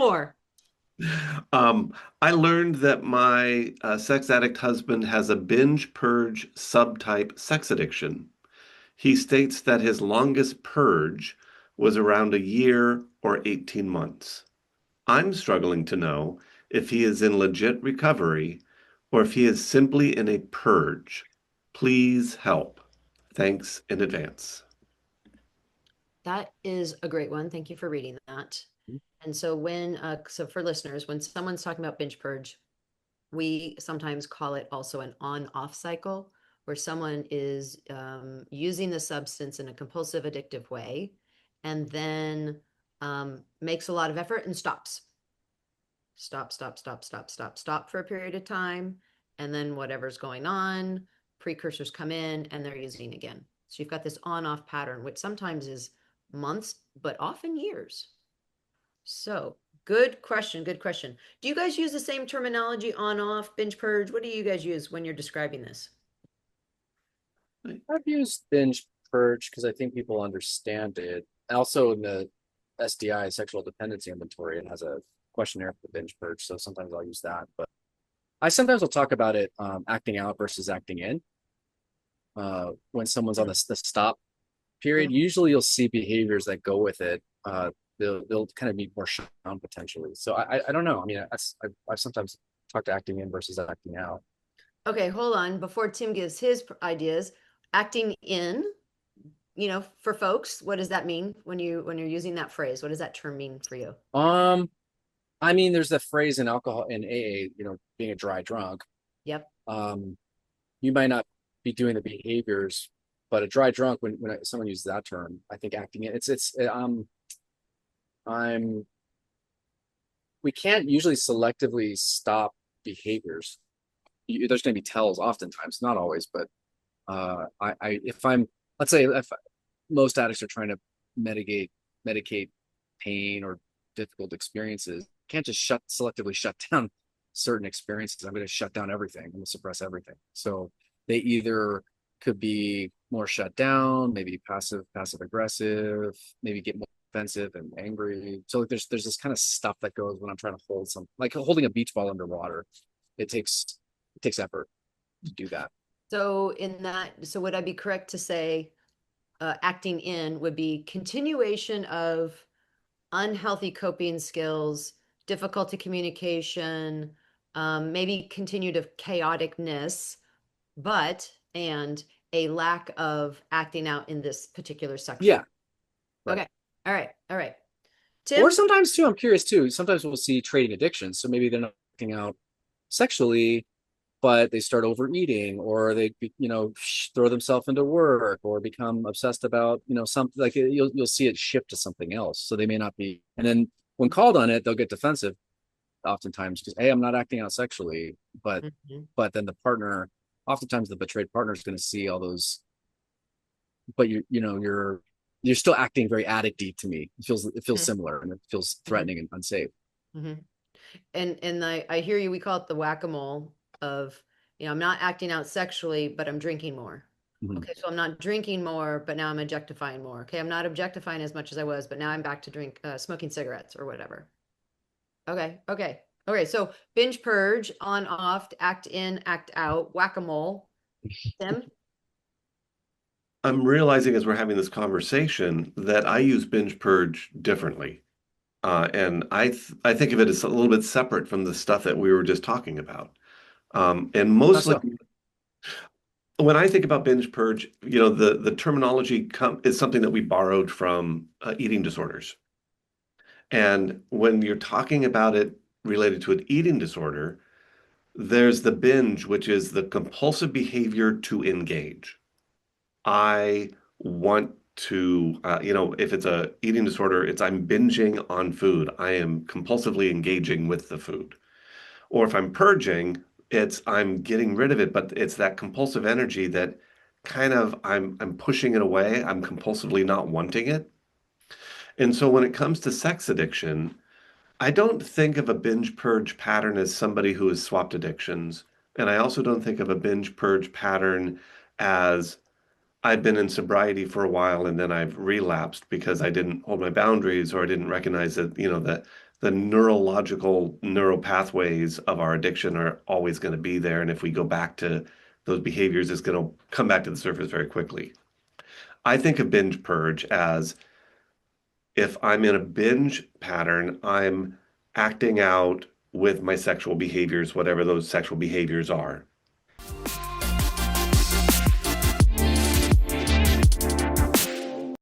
more. Um, I learned that my sex addict husband has a binge purge subtype sex addiction. He states that his longest purge was around a year or 18 months. I'm struggling to know if he is in legit recovery or if he is simply in a purge. Please help. Thanks in advance. That is a great one. Thank you for reading that. And so so for listeners, when someone's talking about binge purge, we sometimes call it also an on-off cycle, where someone is using the substance in a compulsive, addictive way, and then makes a lot of effort and stops. Stop for a period of time. And then whatever's going on, precursors come in and they're using again. So you've got this on-off pattern, which sometimes is months, but often years. So good question. Good question. Do you guys use the same terminology on off, binge purge? What do you guys use when you're describing this? I've used binge purge because I think people understand it. Also, in the SDI sexual dependency inventory, it has a questionnaire for the binge purge. So sometimes I'll use that. But I sometimes will talk about it acting out versus acting in. When someone's on the stop period, usually you'll see behaviors that go with it. They'll kind of need more shutdown potentially. So I don't know. I mean, I've sometimes talked to acting in versus acting out. Okay, hold on. Before Tim gives his ideas, acting in, for folks, what does that mean when you're using that phrase? What does that term mean for you? I mean, there's the phrase in alcohol in AA, being a dry drunk. Yep. You might not be doing the behaviors, but a dry drunk, when someone uses that term, I think acting in, I'm we can't usually selectively stop behaviors. There's going to be tells oftentimes, not always, but if I'm, let's say, if most addicts are trying to medicate pain or difficult experiences, can't just selectively shut down certain experiences. I'm going to shut down everything. I'm going to suppress everything. So they either could be more shut down, maybe passive aggressive, maybe get more defensive and angry. So like there's this kind of stuff that goes when I'm trying to hold like holding a beach ball underwater. It takes effort to do that. So would I be correct to say acting in would be continuation of unhealthy coping skills, difficulty communication, maybe continued of chaoticness, and a lack of acting out in this particular section. Yeah. Right. Okay. All right. Tim? Or sometimes too, I'm curious too. Sometimes we'll see trading addictions. So maybe they're not acting out sexually, but they start overeating, or they throw themselves into work, or become obsessed about something. Like you'll see it shift to something else. So they may not be, and then when called on it, they'll get defensive oftentimes because, hey, I'm not acting out sexually, but then the partner, oftentimes the betrayed partner, is going to see all those, but you're still acting very addicty to me. It feels similar, and it feels threatening and unsafe. And I hear you. We call it the whack-a-mole of, I'm not acting out sexually, but I'm drinking more. Okay, so I'm not drinking more, but now I'm objectifying more. Okay, I'm not objectifying as much as I was, but now I'm back to smoking cigarettes or whatever. Okay. So binge purge, on off, act in, act out, whack-a-mole. Tim? I'm realizing as we're having this conversation that I use binge purge differently. And I think of it as a little bit separate from the stuff that we were just talking about. And mostly when I think about binge purge, the terminology is something that we borrowed from eating disorders. And when you're talking about it related to an eating disorder, there's the binge, which is the compulsive behavior to engage. I want to, if it's a eating disorder, it's I'm binging on food. I am compulsively engaging with the food. Or if I'm purging, it's I'm getting rid of it, but it's that compulsive energy that kind of I'm pushing it away. I'm compulsively not wanting it. And so when it comes to sex addiction, I don't think of a binge purge pattern as somebody who has swapped addictions. And I also don't think of a binge purge pattern as I've been in sobriety for a while and then I've relapsed because I didn't hold my boundaries or I didn't recognize that, the neurological neural pathways of our addiction are always going to be there. And if we go back to those behaviors, it's going to come back to the surface very quickly. I think of binge purge as if I'm in a binge pattern, I'm acting out with my sexual behaviors, whatever those sexual behaviors are.